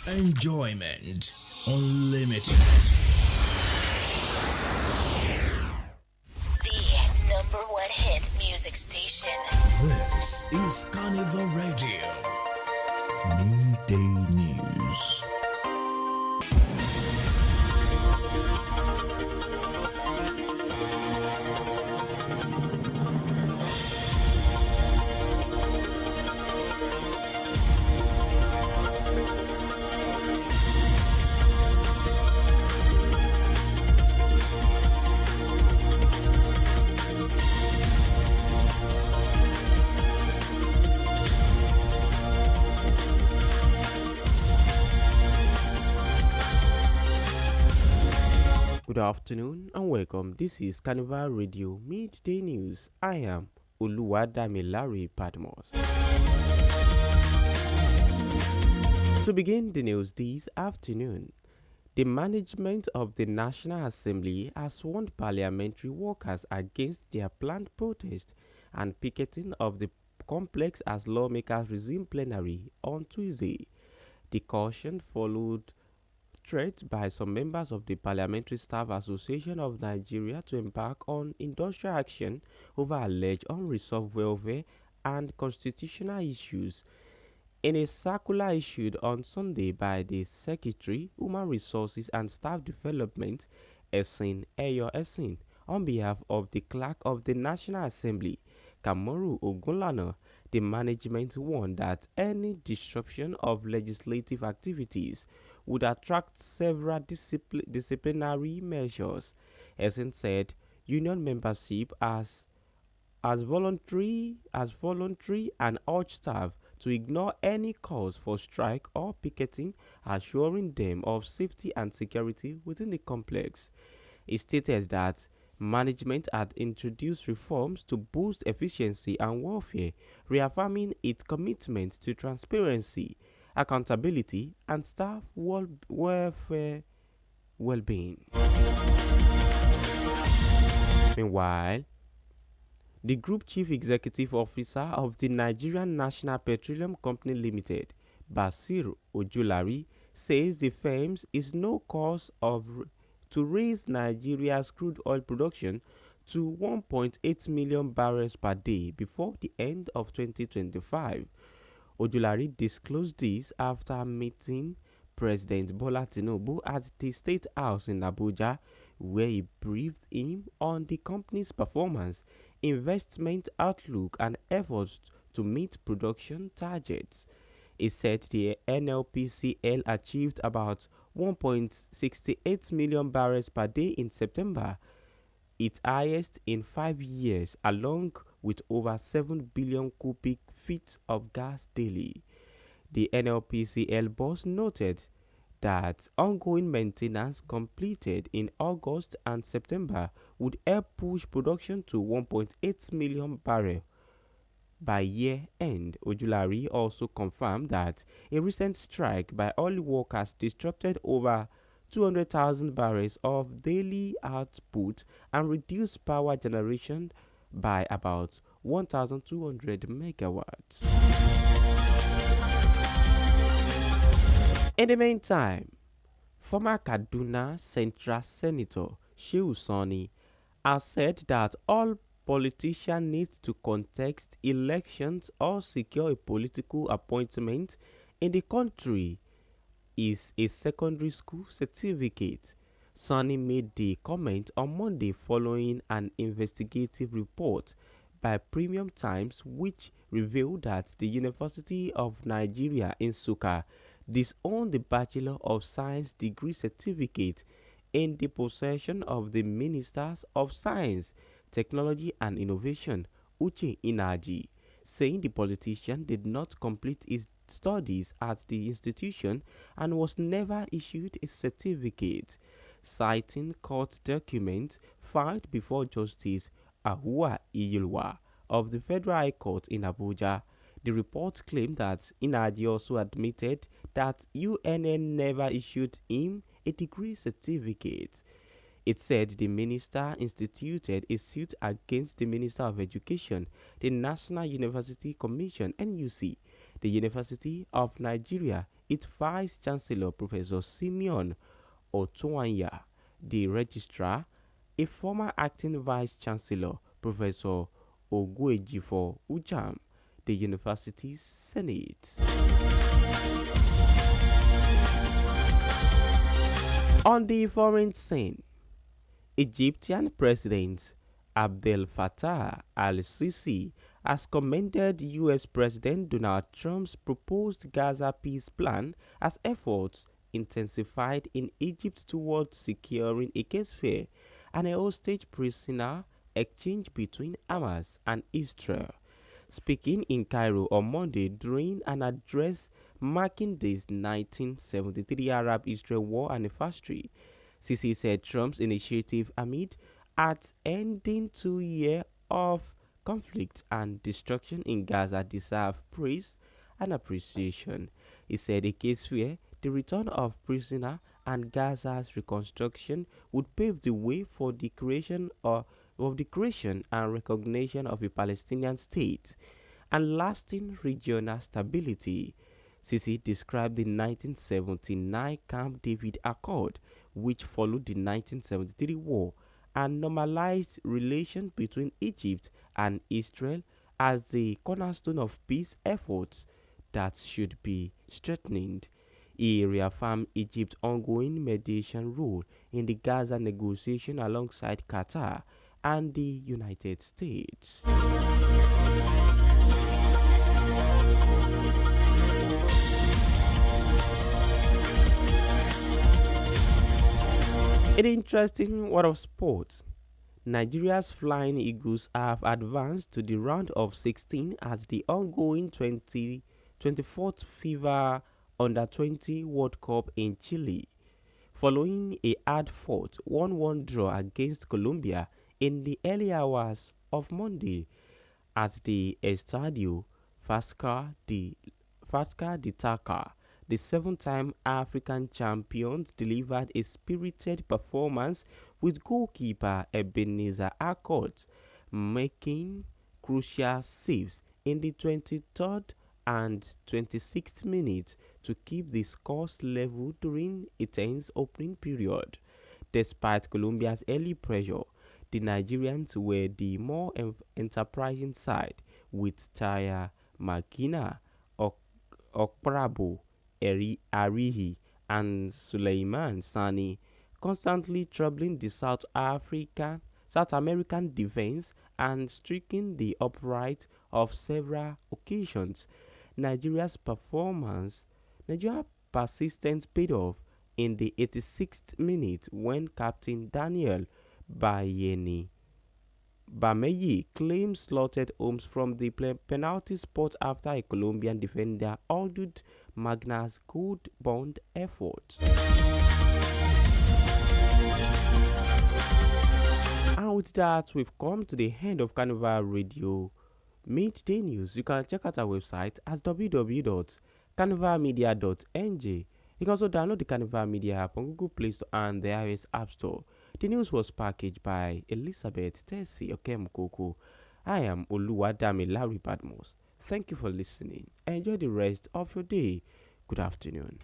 Enjoyment Unlimited. The number one hit music station. This is Carnival Radio. Midday News. Good afternoon and welcome. This is Carnival Radio Midday News. I am Oluwadamilare Padmos. To begin the news this afternoon, the management of the National Assembly has warned parliamentary workers against their planned protest and picketing of the complex as lawmakers resume plenary on Tuesday. The caution followed threats by some members of the Parliamentary Staff Association of Nigeria to embark on industrial action over alleged unresolved welfare and constitutional issues. In a circular issued on Sunday by the Secretary, Human Resources and Staff Development, Oyo State, on behalf of the Clerk of the National Assembly, Kamoru Ogunlana, the management warned that any disruption of legislative activities would attract several disciplinary measures. Essen said union membership as voluntary and urged staff to ignore any cause for strike or picketing, assuring them of safety and security within the complex. He stated that management had introduced reforms to boost efficiency and welfare, reaffirming its commitment to transparency, accountability, and staff welfare well-being. Meanwhile, the Group Chief Executive Officer of the Nigerian National Petroleum Company Limited, Basiru Ojulari, says the firm is no cause to raise Nigeria's crude oil production to 1.8 million barrels per day before the end of 2025. Ojulari disclosed this after meeting President Bola Tinubu at the State House in Abuja, where he briefed him on the company's performance, investment outlook, and efforts to meet production targets. He said the NLPCL achieved about 1.68 million barrels per day in September, its highest in 5 years, along with over 7 billion cubic feet of gas daily. The NLPCL boss noted that ongoing maintenance completed in August and September would help push production to 1.8 million barrels by year end. Ojulari also confirmed that a recent strike by oil workers disrupted over 200,000 barrels of daily output and reduced power generation by about 1,200 megawatts. In the meantime, former Kaduna Central Senator Shehu Sani has said that all politicians need to contest elections or secure a political appointment in the country is a secondary school certificate. Sani made the comment on Monday following an investigative report by Premium Times which revealed that the University of Nigeria in Nsukka disowned the Bachelor of Science degree certificate in the possession of the Ministers of Science, Technology and Innovation, Uche Inaji, saying the politician did not complete his studies at the institution and was never issued a certificate. Citing court documents filed before Justice Ahua Iyilwa of the Federal High Court in Abuja, the report claimed that Inaji also admitted that UNN never issued him a degree certificate. It said the minister instituted a suit against the Minister of Education, the National University Commission (NUC), the University of Nigeria, its Vice Chancellor, Professor Simeon Otuanya, the Registrar, a former acting Vice Chancellor, Professor Oguejifo Ujam, the university's Senate. On the foreign scene, Egyptian President Abdel Fattah al-Sisi has commended U.S. President Donald Trump's proposed Gaza peace plan as efforts intensified in Egypt towards securing a ceasefire and a hostage prisoner exchange between Hamas and Israel. Speaking in Cairo on Monday during an address marking this 1973 Arab-Israel war anniversary, Sisi said Trump's initiative amid at ending 2 years of conflict and destruction in Gaza deserve praise and appreciation. He said a ceasefire, the return of prisoners, and Gaza's reconstruction would pave the way for the creation and recognition of a Palestinian state and lasting regional stability. Sisi described the 1979 Camp David Accord, which followed the 1973 war, and normalized relations between Egypt and Israel as the cornerstone of peace efforts that should be strengthened. He reaffirmed Egypt's ongoing mediation role in the Gaza negotiation alongside Qatar and the United States. In interesting world of sport, Nigeria's Flying Eagles have advanced to the round of 16 at the ongoing 24th FIFA Under-20 World Cup in Chile, following a hard-fought 1-1 draw against Colombia in the early hours of Monday at the Estadio Fasca de Taka. The seven-time African champions delivered a spirited performance with goalkeeper Ebenezer Accord making crucial saves in the 23rd and 26th minutes to keep the scores level during a tense opening period. Despite Colombia's early pressure, the Nigerians were the more enterprising side, with Taya Makina, Okprabo, Arihi, and Suleiman Sani constantly troubling the South American defense and striking the upright of several occasions. Nigeria's persistence paid off in the 86th minute when Captain Daniel Bameyi claimed slotted homes from the penalty spot after a Colombian defender outdid Magna's good bond effort. And with that, we've come to the end of Carnival Radio Midday News. You can check out our website at www.carnivalmedia.ng. You can also download the Carnival Media app on Google Play Store and the iOS App Store. The news was packaged by Elizabeth Tessie Okemukoko. I am Oluwadami Larry Badmos. Thank you for listening. Enjoy the rest of your day. Good afternoon.